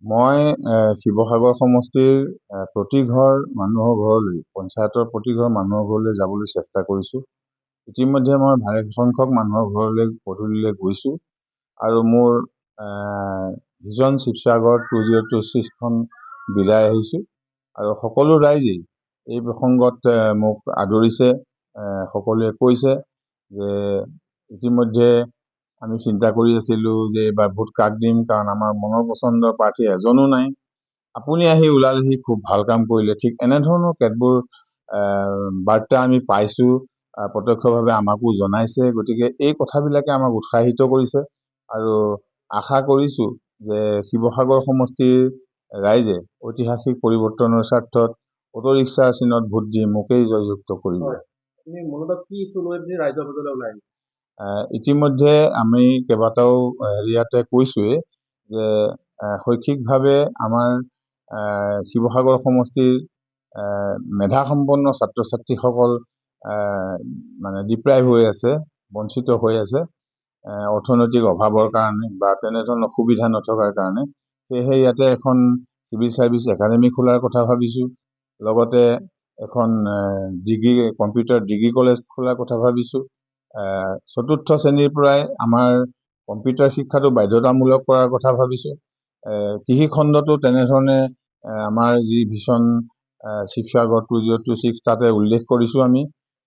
মই শিৱসাগৰ সমষ্টিৰ প্ৰতি ঘৰ মানুহৰ ঘৰলৈ পঞ্চায়তৰ প্ৰতি ঘৰ মানুহৰ ঘৰলৈ যাবলৈ চেষ্টা কৰিছোঁ। ইতিমধ্যে মই ভালেসংখ্যক মানুহৰ ঘৰলৈ পদূলিলৈ গৈছোঁ আৰু মোৰ ভিজন শিৱসাগৰ 2026খন বিলাই আহিছোঁ আৰু সকলো ৰাইজেই এই প্ৰসংগত মোক আদৰিছে। সকলোৱে কৈছে যে ইতিমধ্যে আমি চিন্তা কৰি আছিলোঁ যে এইবাৰ ভোট কাক দিম, কাৰণ আমাৰ মনৰ পচন্দৰ প্ৰাৰ্থী এজনো নাই। আপুনি আহি ওলালেহি, খুব ভাল কাম কৰিলে। ঠিক এনেধৰণৰ কেতবোৰ বাৰ্তা আমি পাইছোঁ, প্ৰত্যক্ষভাৱে আমাকো জনাইছে। গতিকে এই কথাবিলাকে আমাক উৎসাহিত কৰিছে আৰু আশা কৰিছোঁ যে শিৱসাগৰ সমষ্টিৰ ৰাইজে ঐতিহাসিক পৰিৱৰ্তনৰ স্বাৰ্থত অটো ৰিক্সা চিনত ভোট দি মোকেই জয়যুক্ত কৰিব। ইতিমধ্যে আমি কেইবাটাও হেৰিয়াতে কৈছোঁৱেই যে শৈক্ষিকভাৱে আমাৰ শিৱসাগৰ সমষ্টিৰ মেধাসম্পন্ন ছাত্ৰ ছাত্ৰীসকল মানে ডিপ্ৰাইভ হৈ আছে, বঞ্চিত হৈ আছে অৰ্থনৈতিক অভাৱৰ কাৰণে বা তেনেধৰণৰ সুবিধা নথকাৰ কাৰণে। সেয়েহে ইয়াতে এখন চিভিল ছাৰ্ভিচ একাডেমি খোলাৰ কথা ভাবিছোঁ। লগতে এখন কম্পিউটাৰ ডিগ্ৰী কলেজ খোলাৰ কথা ভাবিছোঁ। চতুৰ্থ শ্ৰেণীৰ পৰাই আমাৰ কম্পিউটাৰ শিক্ষাটো বাধ্যতামূলক কৰাৰ কথা ভাবিছোঁ। কৃষি খণ্ডটো তেনেধৰণে আমাৰ যি ভিজন শিৱসাগৰ 2026 তাতে উল্লেখ কৰিছোঁ আমি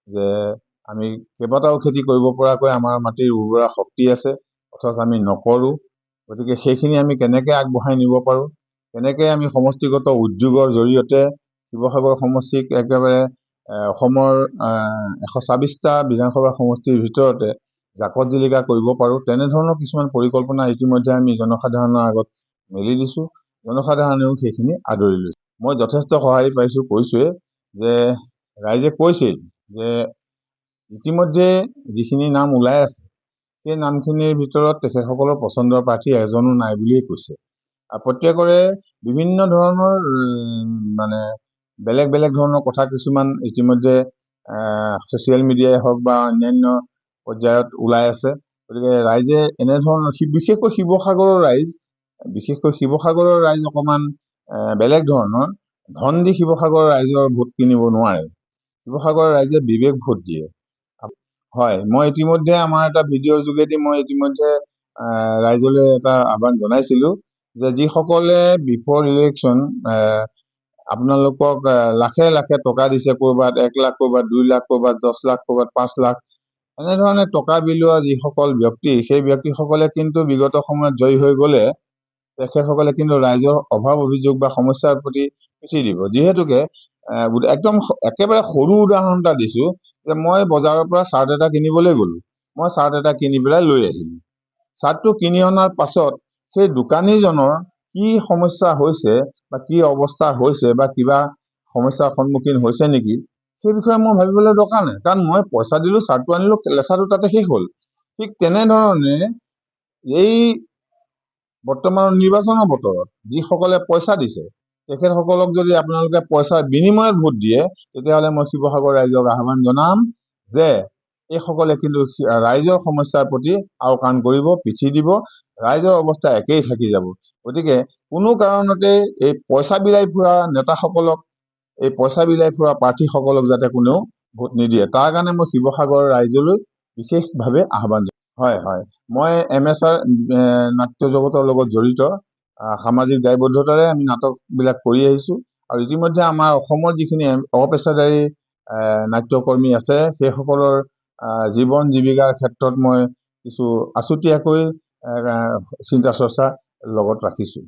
যে আমি কেইবাটাও খেতি কৰিব পৰাকৈ আমাৰ মাটিৰ উৰ্বৰা শক্তি আছে, অথচ আমি নকৰোঁ। গতিকে সেইখিনি আমি কেনেকৈ আগবঢ়াই নিব পাৰোঁ, কেনেকৈ আমি সমষ্টিগত উদ্যোগৰ জৰিয়তে শিৱসাগৰ সমষ্টিক একেবাৰে অসমৰ 126টা বিধানসভা সমষ্টিৰ ভিতৰতে জাকত জিলিকা কৰিব পাৰোঁ, তেনেধৰণৰ কিছুমান পৰিকল্পনা ইতিমধ্যে আমি জনসাধাৰণৰ আগত মেলি দিছোঁ। জনসাধাৰণেও সেইখিনি আদৰি লৈছে। মই যথেষ্ট সঁহাৰি পাইছোঁ, কৈছোঁৱে যে ৰাইজে কৈছেই যে ইতিমধ্যে যিখিনি নাম ওলাই আছে সেই নামখিনিৰ ভিতৰত তেখেতসকলৰ পচন্দৰ প্ৰাৰ্থী এজনো নাই বুলিয়েই কৈছে। প্ৰত্যেকৰে বিভিন্ন ধৰণৰ মানে বেলেগ বেলেগ ধৰণৰ কথা কিছুমান ইতিমধ্যে ছ'চিয়েল মিডিয়াই হওক বা অন্যান্য পৰ্যায়ত ওলাই আছে। গতিকে ৰাইজে এনেধৰণৰ বিশেষকৈ শিৱসাগৰৰ ৰাইজ অকণমান বেলেগ ধৰণৰ। ধন দি শিৱসাগৰৰ ৰাইজৰ ভোট কিনিব নোৱাৰে। শিৱসাগৰৰ ৰাইজে বিবেক ভোট দিয়ে। হয়, মই ইতিমধ্যে আমাৰ এটা ভিডিঅ'ৰ যোগেদি মই ইতিমধ্যে ৰাইজলৈ এটা আহ্বান জনাইছিলোঁ যে যিসকলে বিফৰ ইলেকশ্যন আপোনালোকক লাখে লাখে টকা দিছে, ক'ৰবাত 1 লাখ, ক'ৰবাত 2 লাখ, ক'ৰবাত 10 লাখ, ক'ৰবাত 5 লাখ, এনেধৰণে টকা বিলোৱা যিসকল ব্যক্তি, সেই ব্যক্তিসকলে কিন্তু বিগত সময়ত জয়ী হৈ গ'লে তেখেতসকলে কিন্তু ৰাইজৰ অভাৱ অভিযোগ বা সমস্যাৰ প্ৰতি পিঠি দিব। যিহেতুকে একদম একেবাৰে সৰু উদাহৰণ এটা দিছোঁ যে মই বজাৰৰ পৰা চাৰ্ট এটা কিনিবলৈ গ'লোঁ। মই চাৰ্ট এটা কিনি পেলাই লৈ আহিলোঁ। চাৰ্টটো কিনি অনাৰ পাছত সেই দোকানীজনৰ কি সমস্যা হৈছে বা কি অৱস্থা হৈছে বা কিবা সমস্যাৰ সন্মুখীন হৈছে নেকি, সেই বিষয়ে মই ভাবিবলৈ দৰকাৰ নাই, কাৰণ মই পইচা দিলোঁ, চাৰ্টটো আনিলোঁ, লেঠাটো তাতে শেষ হ'ল। ঠিক তেনেধৰণে এই বৰ্তমানৰ নিৰ্বাচনৰ বতৰত যিসকলে পইচা দিছে তেখেতসকলক যদি আপোনালোকে পইচাৰ বিনিময়ত ভোট দিয়ে, তেতিয়াহ'লে মই শিৱসাগৰ ৰাইজক আহ্বান জনাম যে এইসকলে কিন্তু ৰাইজৰ সমস্যাৰ প্ৰতি আওকাণ কৰিব, পিঠি দিব, ৰাইজৰ অৱস্থা একেই থাকি যাব। গতিকে কোনো কাৰণতে এই পইচা বিলাই ফুৰা নেতাসকলক, এই পইচা বিলাই ফুৰা প্ৰাৰ্থীসকলক যাতে কোনেও ভোট নিদিয়ে, তাৰ কাৰণে মই শিৱসাগৰৰ ৰাইজলৈ বিশেষভাৱে আহ্বান জনাম। হয় হয়, মই MSR নাট্য জগতৰ লগত জড়িত। সামাজিক দায়বদ্ধতাৰে আমি নাটকবিলাক কৰি আহিছোঁ আৰু ইতিমধ্যে আমাৰ অসমৰ যিখিনি অপেচাদাৰী নাট্যকৰ্মী আছে সেইসকলৰ জীৱন জীৱিকাৰ ক্ষেত্ৰত মই কিছু আছুতীয়াকৈ চিন্তা চৰ্চা লগত ৰাখিছোঁ।